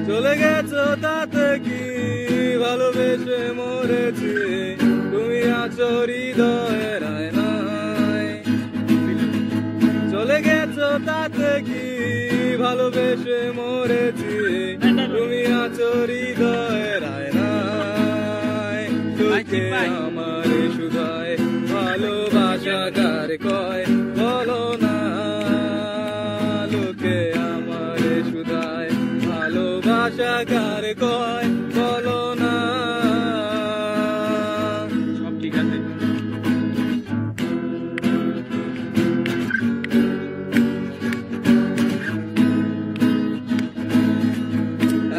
চলে গেছো তাতে কি ভালোবেসে মরেছি তুমি আছো হৃদয়ের আয়নায় চলে গেছো তাতে কি ভালোবেসে মরেছি তুমি আছো হৃদয়ের আয়নায় তোকে আমার শুধায় ভালোবাসা কার কয় বলো না লোকে আমার শুধায় ভালোবাসা কার কয় বলো না সব ঠিক আছে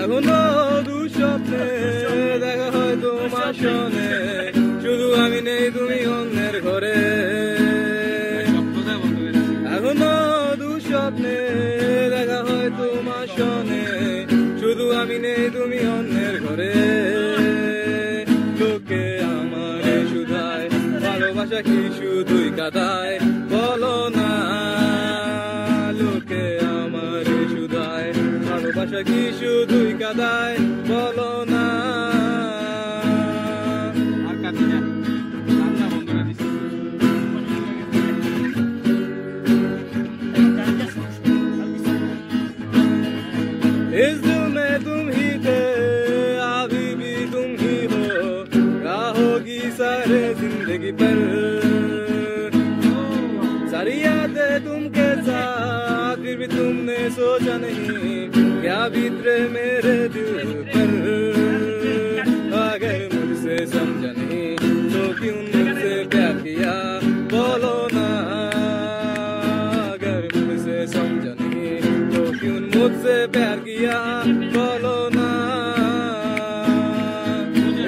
এখনো দুঃস্বপ্নে দেখা হয় তোমার সনে শুধু আমি নেই তুমি অন্যের ঘরে এখনো দুঃস্বপ্নে দেখা হয় তোমার সনে শুধু আমি নেই তুমি অন্যের ঘরে লোকে আমার শুধায় ভালোবাসা কি শুধুই কাদায় বলো না লোকে আমার শুধায় ভালোবাসা কি শুধুই কাদায় বলো না আর কাঁদি না রান্না বন্ধ করে দিচ্ছি इस दिल में तुम ही थे अभी भी तुम ही हो रहोगी सारे जिंदगी पर सारी यादें तुमके साथ फिर भी तुमने सोचा नहीं क्या बीते मेरे दिल पर अगर मुझसे समझा नहीं तो क्यों मुझसे प्यार किया बोलो ना अगर मुझसे समझा नहीं तो क्यों मुझसे प्यार किया बोलो ना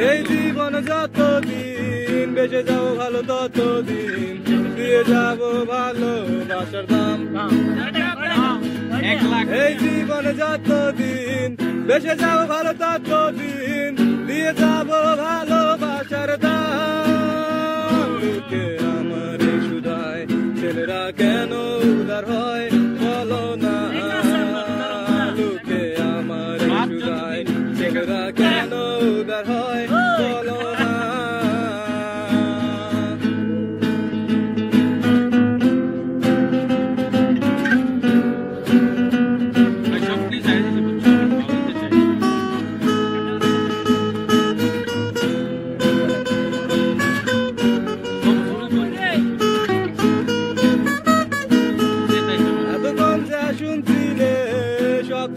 এই জীবন যতদিন বেঁচে যাও ভালো ততদিন দিয়ে যাবো ভালোবাসার দাম এই জীবন যতদিন বেঁচে যাও ভালো ততদিন দিয়ে যাবো ভালোবাসার দাম লোকে আমার শুধায় ছেলেরা কেন উদার হয় বলো না লোকে আমার শুধায় ছেলেরা কেন উদার হয় বলো না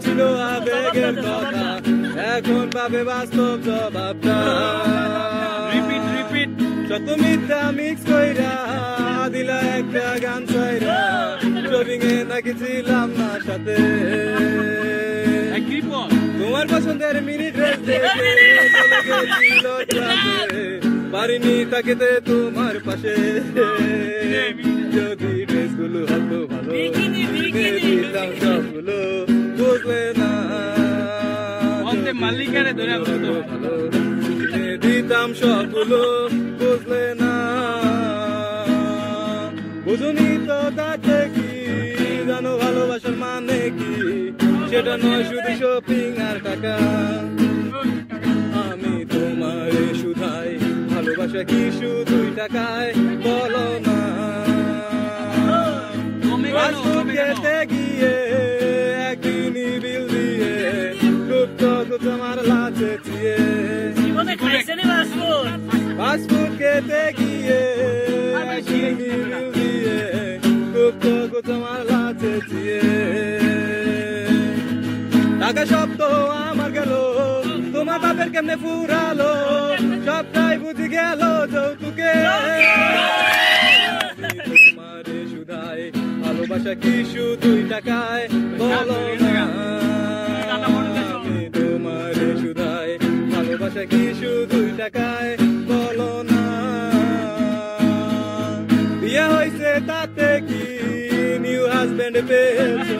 ছিল আবেগের কথা এখন পাবে বাস্তব জবাবটা শত মিথ্যা মিক্স কইরা দিলা একটা গান চাইরা শপিং এ নাকি ছিলাম না সাথে তোমার পছন্দের মিনি ড্রেস দেখে চলে গেছিল ট্রাকে পারিনি তাকেতে তোমার পাশে যদি ড্রেস গুলো হতো ভালো দিতাম সবগুলো বুঝলে না মালিকারে ধরে ভালো দিতাম সবগুলো বুঝলে না বুঝুনি তো তাতে কি জানো ভালোবাসার মানে কি সেটা নয় শুধু শপিং আর টাকা আমি তোমার শুধাই ভালোবাসা কি শুধুই টাকায় বলো না ঢাকা শব্দ আমার গেল তোমার বাপের কেমনে ফুরালো সবটাই বুঝি গেল যৌতুকে তোমারে শুধাই ভালোবাসা কি শুধুই টাকায় বলো না তোমারে শুধাই ভালোবাসা কি শুধুই টাকায় বলো না বিয়ে হয়েছে তাতে কি নিউ হাজবেন্ড পেয়েছো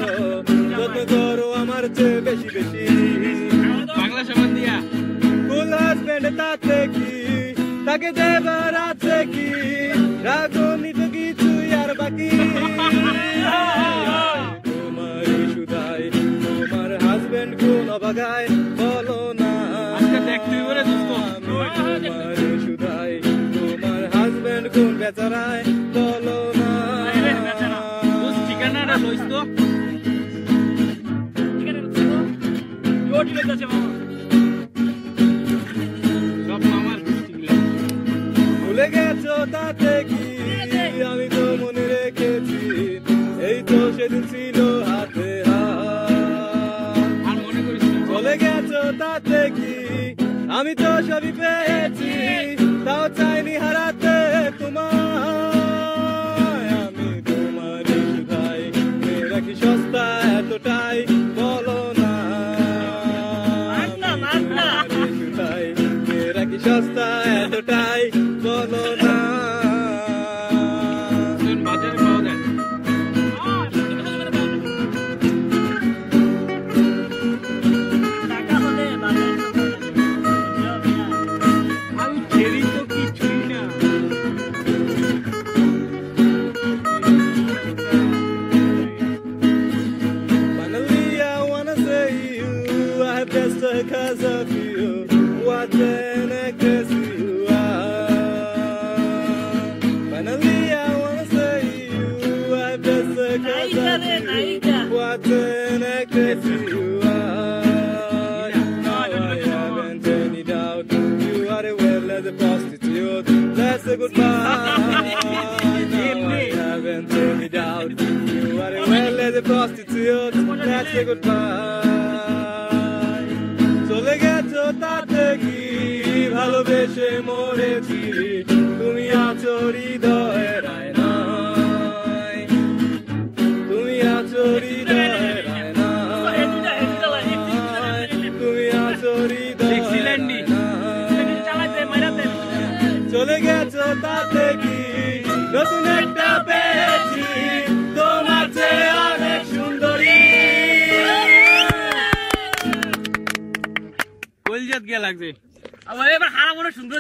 যত করো আমার চেয়ে বেশি বেশি বাংলা সমান দিয়া ফুল হাজবেন্ড তাতে কি তাকে দেবার আছে কি রাগনি তো কিছুই আর বাকি তোমার শুধাই তোমার হাজবেন্ড কোন অবাগায় বলো না তোমার শুধাই তোমার হাজবেন্ড কোন বেচারায় বলো না ঠিকানাটা লইস তো ভুলে গেছো তাতে কি আমি তো মনে রেখেছি এই তো সেদিন ছিল হাতে আর মনে করিস না চলে গেছো তাতে কি আমি তো সবই পেয়েছি তাও চাইনি হারাতে তোমায় আমি তোমার শুধাই মেয়েরা কি সস্তা এতটাই বলো না শুধাই মেয়েরা কি সস্তা এতটাই বলো না বাজারে পাওয়া যায় আমি ছেড়ি তো কিছুই না Finally, I wanna say you, I have just because of you. What an actress you are. Finally, I wanna say you, I have just because of you. What an actress you are. Now I haven't any doubt you are as well as a prostitute. That's a goodbye. Now I haven't any doubt you are as well as a prostitute. That's a goodbye. চলে গেছো তাতে কি ভালোবেসে মরেছি তুমি আছো হৃদয়ের আয়নায় তুমি আছো হৃদয়ের আয়নায় তুমি আছো হৃদয়ের আয়নায় চলে গেছো তাতে কি নতুন একটা পেয়েছি তোমার চেয়ে অনেক সুন্দরী কলজাত গিয়া লাগছে আবার এবার হারা মনে সুন্দর